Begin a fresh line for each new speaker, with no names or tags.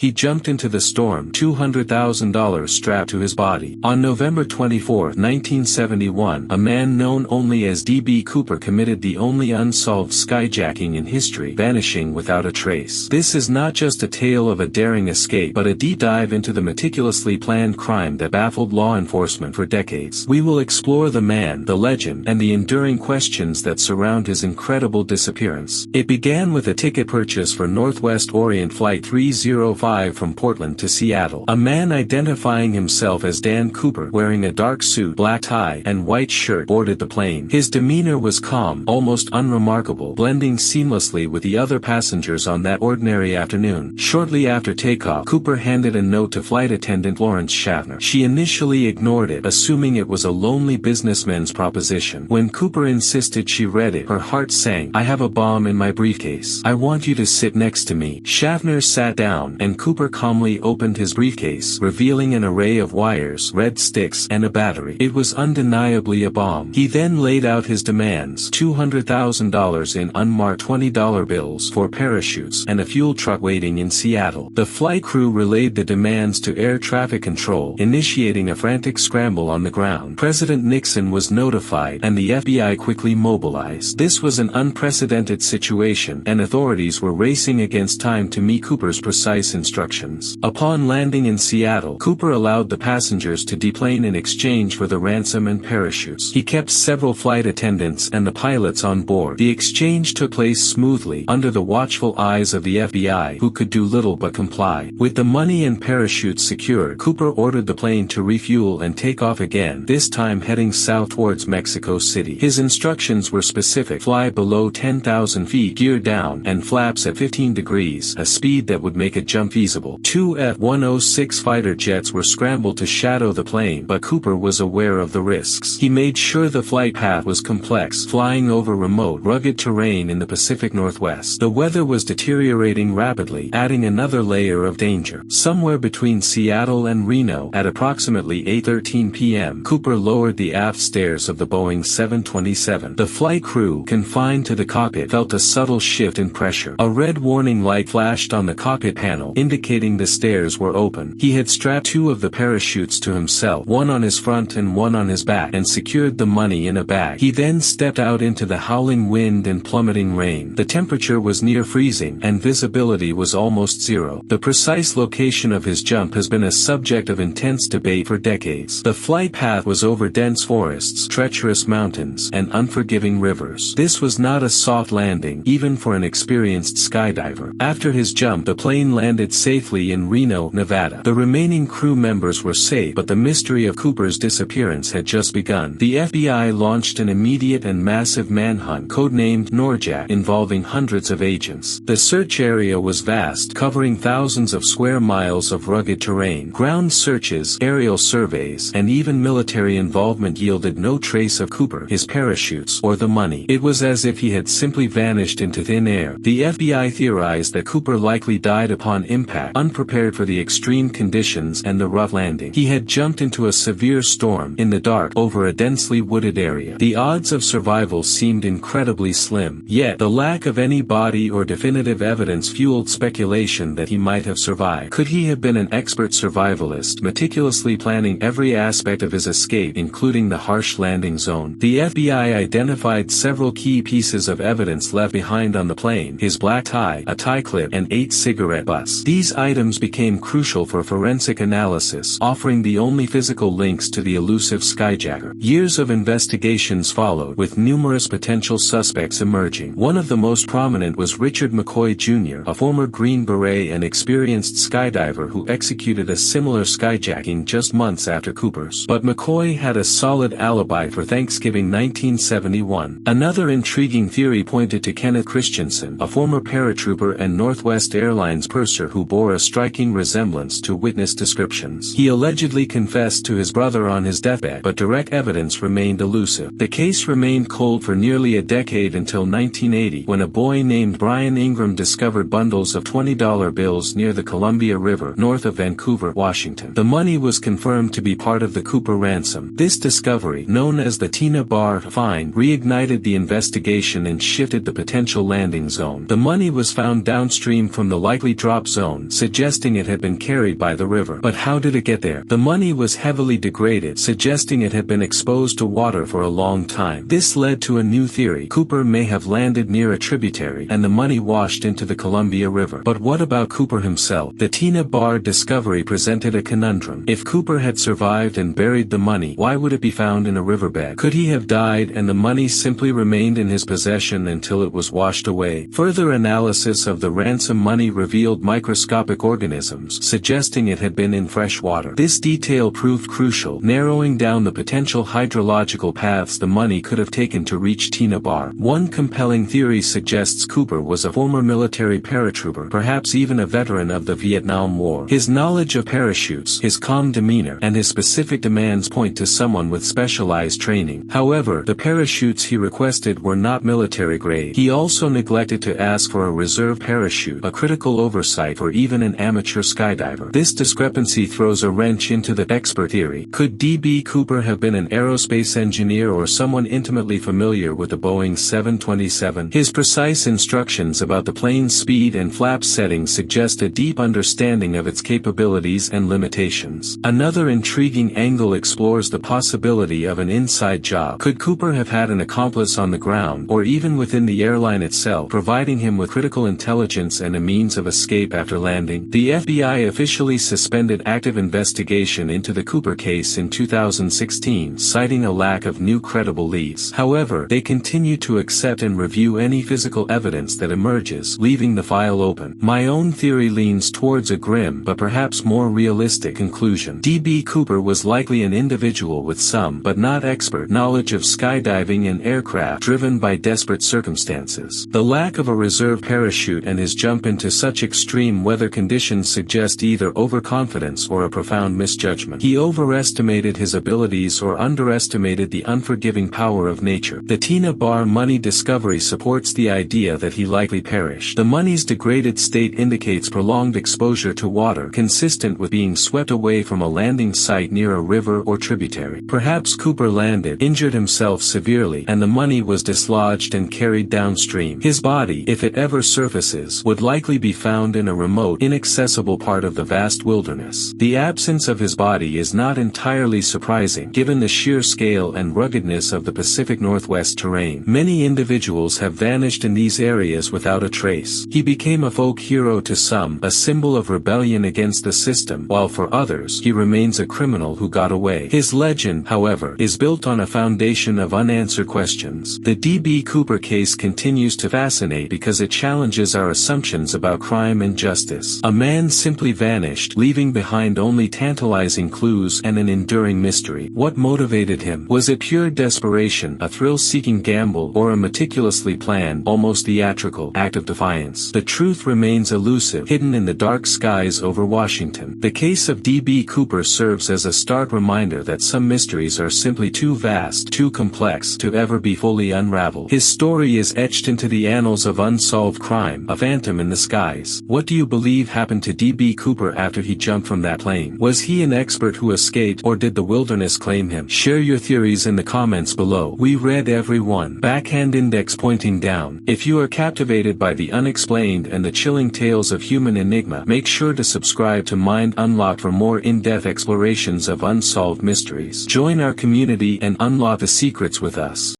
He jumped into the storm, $200,000 strapped to his body. On November 24, 1971, a man known only as D.B. Cooper committed the only unsolved skyjacking in history, vanishing without a trace. This is not just a tale of a daring escape but a deep dive into the meticulously planned crime that baffled law enforcement for decades. We will explore the man, the legend, and the enduring questions that surround his incredible disappearance. It began with a ticket purchase for Northwest Orient Flight 305 from Portland to Seattle. A man identifying himself as Dan Cooper, wearing a dark suit, black tie, and white shirt, boarded the plane. His demeanor was calm, almost unremarkable, blending seamlessly with the other passengers on that ordinary afternoon. Shortly after takeoff, Cooper handed a note to flight attendant Lawrence Schaffner. She initially ignored it, assuming it was a lonely businessman's proposition. When Cooper insisted she read it, her heart sank. "I have a bomb in my briefcase. I want you to sit next to me." Schaffner sat down, and Cooper calmly opened his briefcase, revealing an array of wires, red sticks, and a battery. It was undeniably a bomb. He then laid out his demands: $200,000 in unmarked $20 bills, 4 parachutes, and a fuel truck waiting in Seattle. The flight crew relayed the demands to air traffic control, initiating a frantic scramble on the ground. President Nixon was notified, and the FBI quickly mobilized. This was an unprecedented situation, and authorities were racing against time to meet Cooper's precise instructions. Upon landing in Seattle, Cooper allowed the passengers to deplane in exchange for the ransom and parachutes. He kept several flight attendants and the pilots on board. The exchange took place smoothly, under the watchful eyes of the FBI, who could do little but comply. With the money and parachutes secured, Cooper ordered the plane to refuel and take off again, this time heading south towards Mexico City. His instructions were specific: fly below 10,000 feet, gear down, and flaps at 15 degrees, a speed that would make a jump feasible. 2 F-106 fighter jets were scrambled to shadow the plane, but Cooper was aware of the risks. He made sure the flight path was complex, flying over remote, rugged terrain in the Pacific Northwest. The weather was deteriorating rapidly, adding another layer of danger. Somewhere between Seattle and Reno, at approximately 8:13 p.m., Cooper lowered the aft stairs of the Boeing 727. The flight crew, confined to the cockpit, felt a subtle shift in pressure. A red warning light flashed on the cockpit panel, indicating the stairs were open. He had strapped 2 of the parachutes to himself, one on his front and one on his back, and secured the money in a bag. He then stepped out into the howling wind and plummeting rain. The temperature was near freezing, and visibility was almost zero. The precise location of his jump has been a subject of intense debate for decades. The flight path was over dense forests, treacherous mountains, and unforgiving rivers. This was not a soft landing, even for an experienced skydiver. After his jump, the plane landed safely in Reno, Nevada. The remaining crew members were safe, but the mystery of Cooper's disappearance had just begun. The FBI launched an immediate and massive manhunt, codenamed Norjack, involving hundreds of agents. The search area was vast, covering thousands of square miles of rugged terrain. Ground searches, aerial surveys, and even military involvement yielded no trace of Cooper, his parachutes, or the money. It was as if he had simply vanished into thin air. The FBI theorized that Cooper likely died upon impact, unprepared for the extreme conditions and the rough landing. He had jumped into a severe storm, in the dark, over a densely wooded area. The odds of survival seemed incredibly slim, yet the lack of any body or definitive evidence fueled speculation that he might have survived. Could he have been an expert survivalist, meticulously planning every aspect of his escape, including the harsh landing zone? The FBI identified several key pieces of evidence left behind on the plane: his black tie, a tie clip, and 8 cigarette butts. These items became crucial for forensic analysis, offering the only physical links to the elusive skyjacker. Years of investigations followed, with numerous potential suspects emerging. One of the most prominent was Richard McCoy Jr., a former Green Beret and experienced skydiver who executed a similar skyjacking just months after Cooper's. But McCoy had a solid alibi for Thanksgiving 1971. Another intriguing theory pointed to Kenneth Christensen, a former paratrooper and Northwest Airlines purser who bore a striking resemblance to witness descriptions. He allegedly confessed to his brother on his deathbed, but direct evidence remained elusive. The case remained cold for nearly a decade until 1980, when a boy named Brian Ingram discovered bundles of $20 bills near the Columbia River, north of Vancouver, Washington. The money was confirmed to be part of the Cooper ransom. This discovery, known as the Tina Bar find, reignited the investigation and shifted the potential landing zone. The money was found downstream from the likely drop zone, unknown, suggesting it had been carried by the river. But how did it get there? The money was heavily degraded, suggesting it had been exposed to water for a long time. This led to a new theory. Cooper may have landed near a tributary, and the money washed into the Columbia River. But what about Cooper himself? The Tina Bar discovery presented a conundrum. If Cooper had survived and buried the money, why would it be found in a riverbed? Could he have died and the money simply remained in his possession until it was washed away? Further analysis of the ransom money revealed microscopic organisms, suggesting it had been in fresh water. This detail proved crucial, narrowing down the potential hydrological paths the money could have taken to reach Tina Bar. One compelling theory suggests Cooper was a former military paratrooper, perhaps even a veteran of the Vietnam War. His knowledge of parachutes, his calm demeanor, and his specific demands point to someone with specialized training. However, the parachutes he requested were not military grade. He also neglected to ask for a reserve parachute, a critical oversight for even an amateur skydiver. This discrepancy throws a wrench into the expert theory. Could D.B. Cooper have been an aerospace engineer or someone intimately familiar with the Boeing 727? His precise instructions about the plane's speed and flap settings suggest a deep understanding of its capabilities and limitations. Another intriguing angle explores the possibility of an inside job. Could Cooper have had an accomplice on the ground, or even within the airline itself, providing him with critical intelligence and a means of escape after landing? The FBI officially suspended active investigation into the Cooper case in 2016, citing a lack of new credible leads. However, they continue to accept and review any physical evidence that emerges, leaving the file open. My own theory leans towards a grim but perhaps more realistic conclusion. D.B. Cooper was likely an individual with some, but not expert, knowledge of skydiving and aircraft, driven by desperate circumstances. The lack of a reserve parachute and his jump into such extreme weather conditions suggest either overconfidence or a profound misjudgment. He overestimated his abilities or underestimated the unforgiving power of nature. The Tina Bar money discovery supports the idea that he likely perished. The money's degraded state indicates prolonged exposure to water, consistent with being swept away from a landing site near a river or tributary. Perhaps Cooper landed, injured himself severely, and the money was dislodged and carried downstream. His body, if it ever surfaces, would likely be found in a remote, inaccessible part of the vast wilderness. The absence of his body is not entirely surprising, given the sheer scale and ruggedness of the Pacific Northwest terrain. Many individuals have vanished in these areas without a trace. He became a folk hero to some, a symbol of rebellion against the system, while for others, he remains a criminal who got away. His legend, however, is built on a foundation of unanswered questions. The D.B. Cooper case continues to fascinate because it challenges our assumptions about crime and justice. A man simply vanished, leaving behind only tantalizing clues and an enduring mystery. What motivated him? Was it pure desperation, a thrill-seeking gamble, or a meticulously planned, almost theatrical, act of defiance? The truth remains elusive, hidden in the dark skies over Washington. The case of D.B. Cooper serves as a stark reminder that some mysteries are simply too vast, too complex, to ever be fully unraveled. His story is etched into the annals of unsolved crime, a phantom in the skies. What do you believe happened to D.B. Cooper after he jumped from that plane? Was he an expert who escaped, or did the wilderness claim him? Share your theories in the comments below. We read every one. Backhand index pointing down. If you are captivated by the unexplained and the chilling tales of human enigma, make sure to subscribe to Mind Unlocked for more in-depth explorations of unsolved mysteries. Join our community and unlock the secrets with us.